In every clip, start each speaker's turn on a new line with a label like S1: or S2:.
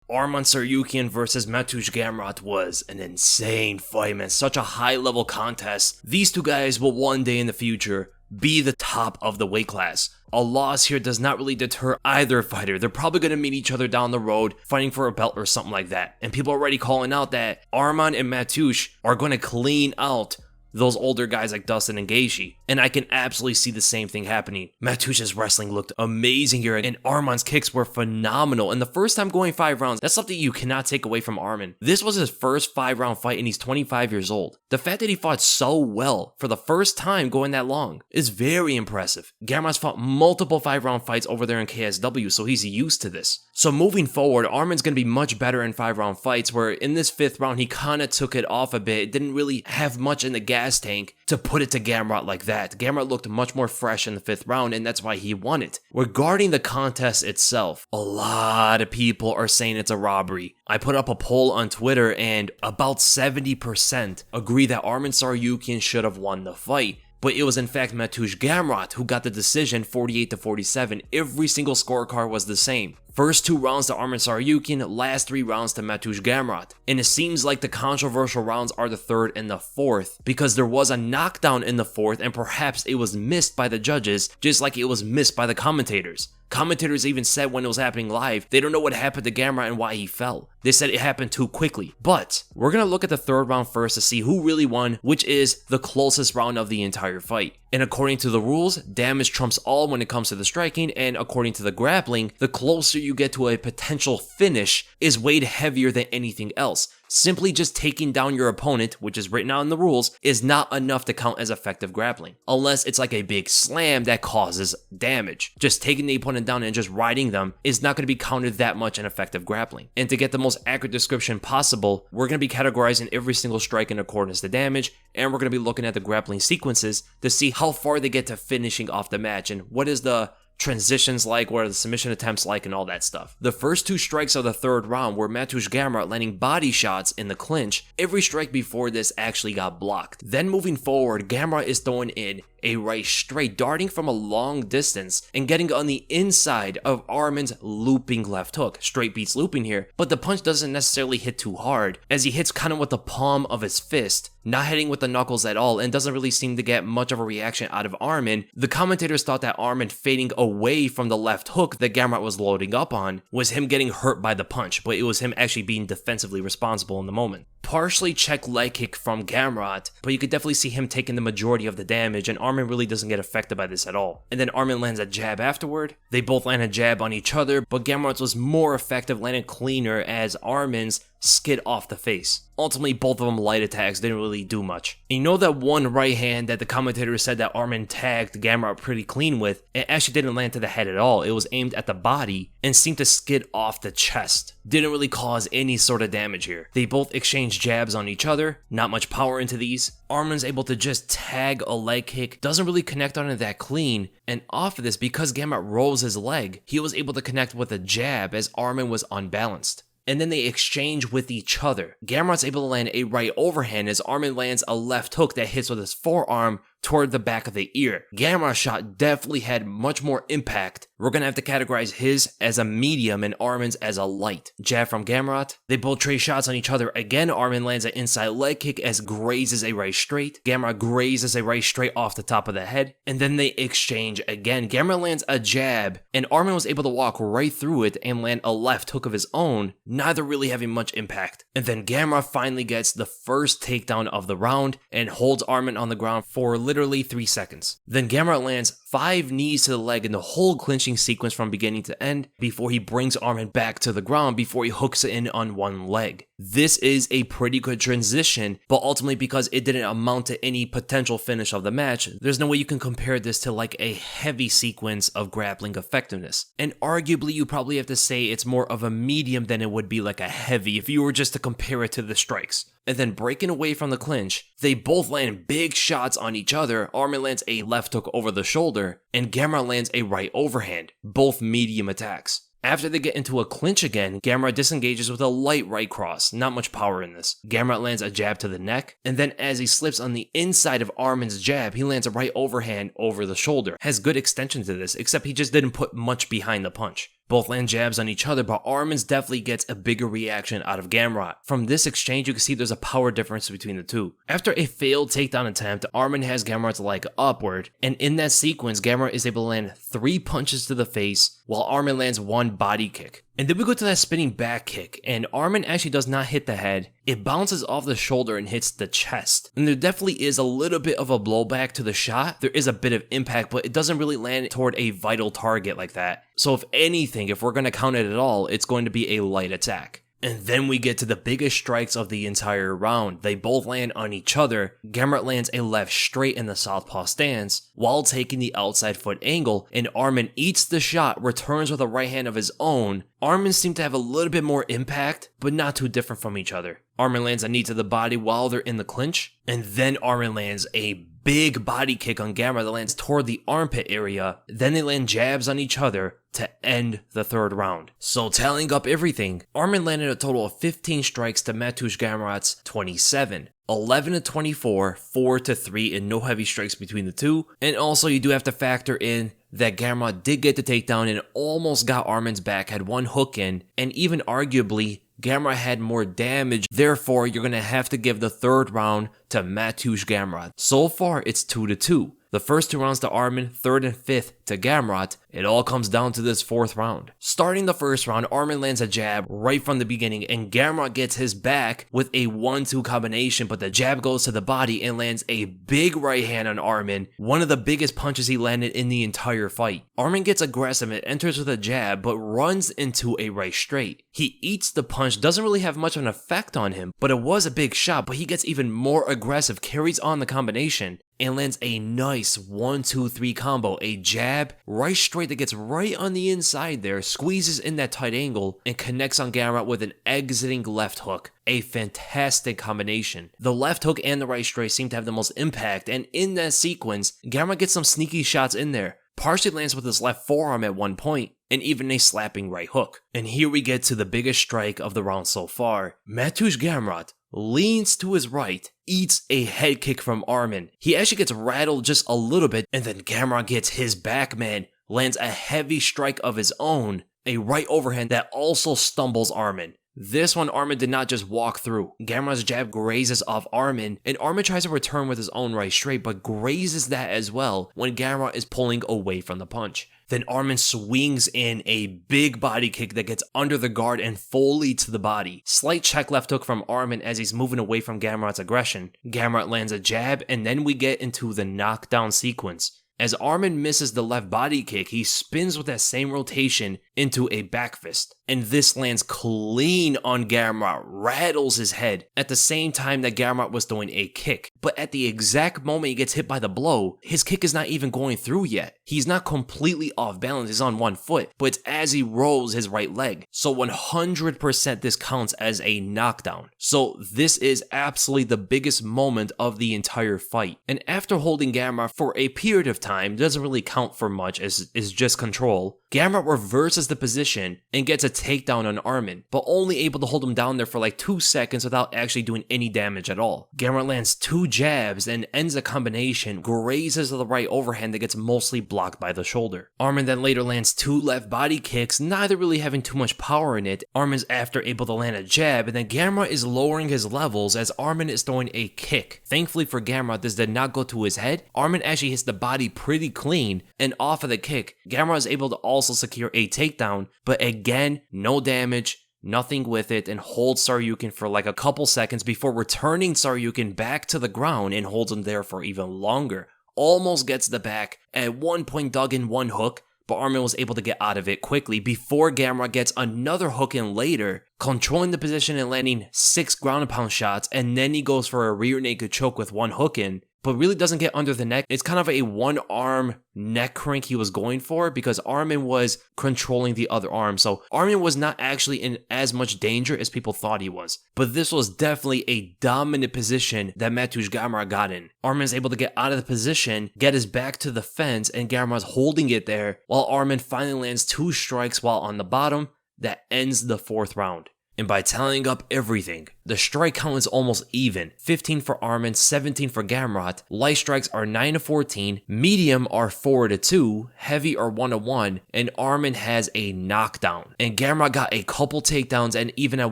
S1: Arman Tsarukyan versus Mateusz Gamrot was an insane fight, man. Such a high-level contest. These two guys will one day in the future be the top of the weight class. A loss here does not really deter either fighter. They're probably going to meet each other down the road, fighting for a belt or something like that. And people are already calling out that Arman and Mateusz are going to clean out those older guys like Dustin and Gaethje. And I can absolutely see the same thing happening. Mateusz's wrestling looked amazing here, and Arman's kicks were phenomenal. And the first time going 5 rounds, that's something you cannot take away from Arman. This was his first 5-round fight, and he's 25 years old. The fact that he fought so well for the first time going that long is very impressive. Gamrot's fought multiple 5-round fights over there in KSW, so he's used to this. So moving forward, Arman's going to be much better in 5-round fights, where in this 5th round, he kind of took it off a bit. It didn't really have much in the gas tank to put it to Gamrot like that. Gamrot looked much more fresh in the 5th round, and that's why he won it. Regarding the contest itself, a lot of people are saying it's a robbery. I put up a poll on Twitter, and about 70% agree that Arman Tsarukyan should have won the fight. But it was in fact Mateusz Gamrot who got the decision 48-47. Every single scorecard was the same. First 2 rounds to Arman Tsarukyan, last 3 rounds to Mateusz Gamrot. And it seems like the controversial rounds are the 3rd and the 4th, because there was a knockdown in the 4th and perhaps it was missed by the judges, just like it was missed by the commentators. Commentators even said when it was happening live, they don't know what happened to Gamrot and why he fell. They said it happened too quickly. But we're going to look at the 3rd round first to see who really won, which is the closest round of the entire fight. And according to the rules, damage trumps all when it comes to the striking, and according to the grappling, the closer you get to a potential finish is weighed heavier than anything else. Simply just taking down your opponent, which is written out in the rules, is not enough to count as effective grappling. Unless it's like a big slam that causes damage. Just taking the opponent down and just riding them is not going to be counted that much in effective grappling. And to get the most accurate description possible, we're going to be categorizing every single strike in accordance to damage, and we're going to be looking at the grappling sequences to see how far they get to finishing off the match and what is the transitions like, what are the submission attempts like, and all that stuff. The first 2 strikes of the 3rd round were Mateusz Gamrot landing body shots in the clinch. Every strike before this actually got blocked. Then moving forward, Gamrot is throwing in a right straight, darting from a long distance and getting on the inside of Arman's looping left hook. Straight beats looping here, but the punch doesn't necessarily hit too hard, as he hits kind of with the palm of his fist, not hitting with the knuckles at all, and doesn't really seem to get much of a reaction out of Arman. The commentators thought that Arman fading away from the left hook that Gamrot was loading up on was him getting hurt by the punch, but it was him actually being defensively responsible in the moment. Partially checked leg kick from Gamrot, but you could definitely see him taking the majority of the damage, and Arman really doesn't get affected by this at all. And then Arman lands a jab afterward. They both land a jab on each other, but Gamrot's was more effective, landed cleaner as Arman's skid off the face. Ultimately, both of them light attacks, didn't really do much. And you know that one right hand that the commentator said that Arman tagged Gamrot pretty clean with, it actually didn't land to the head at all. It was aimed at the body and seemed to skid off the chest. Didn't really cause any sort of damage here. They both exchanged jabs on each other, not much power into these. Arman's able to just tag a leg kick, doesn't really connect on it that clean, and off of this, because Gamrot rolls his leg, he was able to connect with a jab as Arman was unbalanced. And then they exchange with each other. Gamrot's able to land a right overhand as Arman lands a left hook that hits with his forearm toward the back of the ear. Gamrot's shot definitely had much more impact. We're going to have to categorize his as a medium and Arman's as a light. Jab from Gamrot. They both trade shots on each other. Again, Arman lands an inside leg kick as grazes a right straight. Gamrot grazes a right straight off the top of the head. And then they exchange again. Gamrot lands a jab, and Arman was able to walk right through it and land a left hook of his own, neither really having much impact. And then Gamrot finally gets the first takedown of the round and holds Arman on the ground for literally 3 seconds. Then Gamrot lands 5 knees to the leg in the whole clinching sequence from beginning to end before he brings Arman back to the ground before he hooks it in on one leg. This is a pretty good transition, but ultimately because it didn't amount to any potential finish of the match, there's no way you can compare this to like a heavy sequence of grappling effectiveness. And arguably you probably have to say it's more of a medium than it would be like a heavy if you were just to compare it to the strikes. And then breaking away from the clinch, they both land big shots on each other. Arman lands a left hook over the shoulder, and Gamrot lands a right overhand, both medium attacks. After they get into a clinch again, Gamrot disengages with a light right cross, not much power in this. Gamrot lands a jab to the neck, and then as he slips on the inside of Arman's jab, he lands a right overhand over the shoulder. Has good extension to this, except he just didn't put much behind the punch. Both land jabs on each other, but Arman's definitely gets a bigger reaction out of Gamrot. From this exchange, you can see there's a power difference between the two. After a failed takedown attempt, Arman has Gamrot's leg upward, and in that sequence, Gamrot is able to land 3 punches to the face, while Arman lands 1 body kick. And then we go to that spinning back kick, and Arman actually does not hit the head. It bounces off the shoulder and hits the chest. And there definitely is a little bit of a blowback to the shot. There is a bit of impact, but it doesn't really land toward a vital target like that. So if anything, if we're going to count it at all, it's going to be a light attack. And then we get to the biggest strikes of the entire round. They both land on each other. Gamrot lands a left straight in the southpaw stance while taking the outside foot angle, and Arman eats the shot, returns with a right hand of his own. Arman seemed to have a little bit more impact, but not too different from each other. Arman lands a knee to the body while they're in the clinch, and then Arman lands a big body kick on Gamrot that lands toward the armpit area. Then they land jabs on each other to end the third round. So tallying up everything, Arman landed a total of 15 strikes to Mateusz Gamrot's 27. 11-24, 4-3, and no heavy strikes between the two. And also you do have to factor in that Gamrot did get the takedown and almost got Arman's back, had 1 hook in, and even arguably Gamrot had more damage. Therefore, you're going to have to give the third round to Mateusz Gamrot. So far, it's 2-2. The first 2 rounds to Arman, 3rd and 5th to Gamrot. It all comes down to this 4th round. Starting the first round, Arman lands a jab right from the beginning, and Gamrot gets his back with a 1-2 combination, but the jab goes to the body and lands a big right hand on Arman, one of the biggest punches he landed in the entire fight. Arman gets aggressive and enters with a jab, but runs into a right straight. He eats the punch, doesn't really have much of an effect on him, but it was a big shot, but he gets even more aggressive, carries on the combination, and lands a nice 1-2-3 combo, a jab, right straight that gets right on the inside there, squeezes in that tight angle, and connects on Gamrot with an exiting left hook. A fantastic combination. The left hook and the right straight seem to have the most impact, and in that sequence, Gamrot gets some sneaky shots in there. Partially lands with his left forearm at one point, and even a slapping right hook. And here we get to the biggest strike of the round so far. Mateusz Gamrot leans to his right, eats a head kick from Arman. He actually gets rattled just a little bit, and then Gamrot gets his back man, lands a heavy strike of his own, a right overhand that also stumbles Arman. This one, Arman did not just walk through. Gamrot's jab grazes off Arman, and Arman tries to return with his own right straight, but grazes that as well when Gamrot is pulling away from the punch. Then Arman swings in a big body kick that gets under the guard and fully to the body. Slight check left hook from Arman as he's moving away from Gamrot's aggression. Gamrot lands a jab, and then we get into the knockdown sequence. As Arman misses the left body kick, he spins with that same rotation into a back fist. And this lands clean on Gamrot, rattles his head, at the same time that Gamrot was throwing a kick. But at the exact moment he gets hit by the blow, his kick is not even going through yet. He's not completely off balance, he's on one foot, but it's as he rolls his right leg. So 100% this counts as a knockdown. So this is absolutely the biggest moment of the entire fight. And after holding Gamrot for a period of time, doesn't really count for much as is just control, Gamrot reverses the position and gets a takedown on Arman, but only able to hold him down there for like 2 seconds without actually doing any damage at all. Gamrot lands 2 jabs and ends a combination, grazes the right overhand that gets mostly blocked by the shoulder. Arman then later lands 2 left body kicks, neither really having too much power in it. Arman's after able to land a jab, and then Gamrot is lowering his levels as Arman is throwing a kick. Thankfully for Gamrot, this did not go to his head. Arman actually hits the body pretty clean, and off of the kick, Gamrot is able to also secure a takedown, but again, no damage, nothing with it, and holds Tsarukyan for like a couple seconds before returning Tsarukyan back to the ground and holds him there for even longer. Almost gets the back, at one point dug in 1 hook, but Arman was able to get out of it quickly before Gamrot gets another hook in later, controlling the position and landing 6 ground and pound shots, and then he goes for a rear naked choke with 1 hook in, but really doesn't get under the neck. It's kind of a 1-arm neck crank he was going for because Arman was controlling the other arm. So Arman was not actually in as much danger as people thought he was. But this was definitely a dominant position that Mateusz Gamrot got in. Arman's able to get out of the position, get his back to the fence, and Gamrot's holding it there while Arman finally lands 2 strikes while on the bottom that ends the 4th round. And by tallying up everything, The strike count is almost even, 15 for Arman, 17 for Gamrot. Light strikes are 9-14, medium are 4-2, heavy are 1-1, and Arman has a knockdown. And Gamrot got a couple takedowns and even at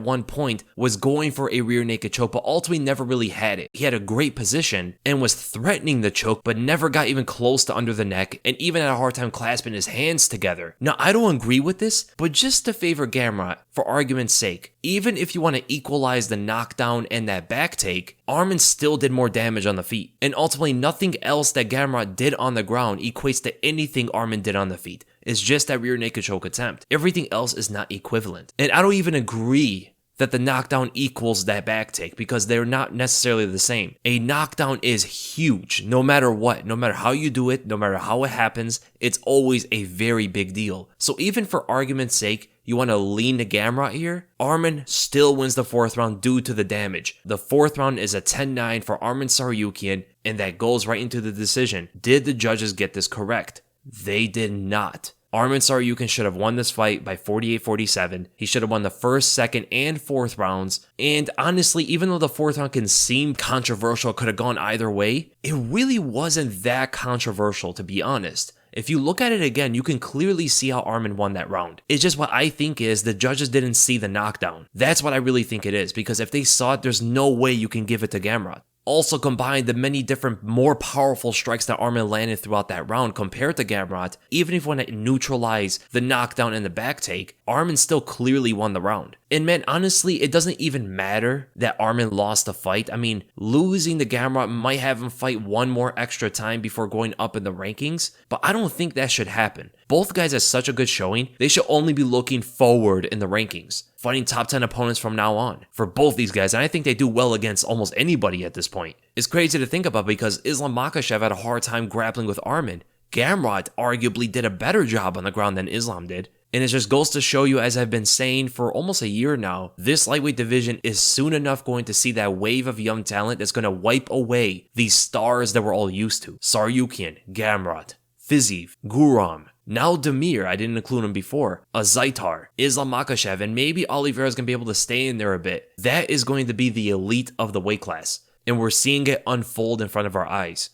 S1: one point was going for a rear naked choke, but ultimately never really had it. He had a great position and was threatening the choke, but never got even close to under the neck, and even had a hard time clasping his hands together. Now, I don't agree with this, but just to favor Gamrot, for argument's sake, even if you want to equalize the knockdown and that back take, Arman still did more damage on the feet. And ultimately, nothing else that Gamrot did on the ground equates to anything Arman did on the feet. It's just that rear naked choke attempt. Everything else is not equivalent. And I don't even agree that the knockdown equals that back take because they're not necessarily the same. A knockdown is huge, no matter what, no matter how you do it, no matter how it happens, it's always a very big deal. So even for argument's sake, you want to lean to Gamrot here, Arman still wins the 4th round due to the damage. The 4th round is a 10-9 for Arman Tsarukyan, and that goes right into the decision. Did the judges get this correct? They did not. Arman Tsarukyan should have won this fight by 48-47. He should have won the 1st, 2nd, and 4th rounds. And honestly, even though the 4th round can seem controversial, could have gone either way, it really wasn't that controversial, to be honest. If you look at it again, you can clearly see how Arman won that round. It's just what I think is the judges didn't see the knockdown. That's what I really think it is, because if they saw it, there's no way you can give it to Gamrot. Also combined the many different more powerful strikes that Arman landed throughout that round compared to Gamrot, even if you want to neutralize the knockdown and the back take, Arman still clearly won the round. And man, honestly, it doesn't even matter that Arman lost the fight. I mean, losing to Gamrot might have him fight one more extra time before going up in the rankings, but I don't think that should happen. Both guys have such a good showing, they should only be looking forward in the rankings, fighting top 10 opponents from now on for both these guys, and I think they do well against almost anybody at this point. It's crazy to think about because Islam Makhachev had a hard time grappling with Arman. Gamrot arguably did a better job on the ground than Islam did. And it just goes to show you, as I've been saying for almost a year now, this lightweight division is soon enough going to see that wave of young talent that's going to wipe away these stars that we're all used to. Tsarukyan, Gamrot, Fiziev, Guram, now Demir, I didn't include him before, Zaitar, Islam Makhachev, and maybe Oliveira's going to be able to stay in there a bit. That is going to be the elite of the weight class. And we're seeing it unfold in front of our eyes.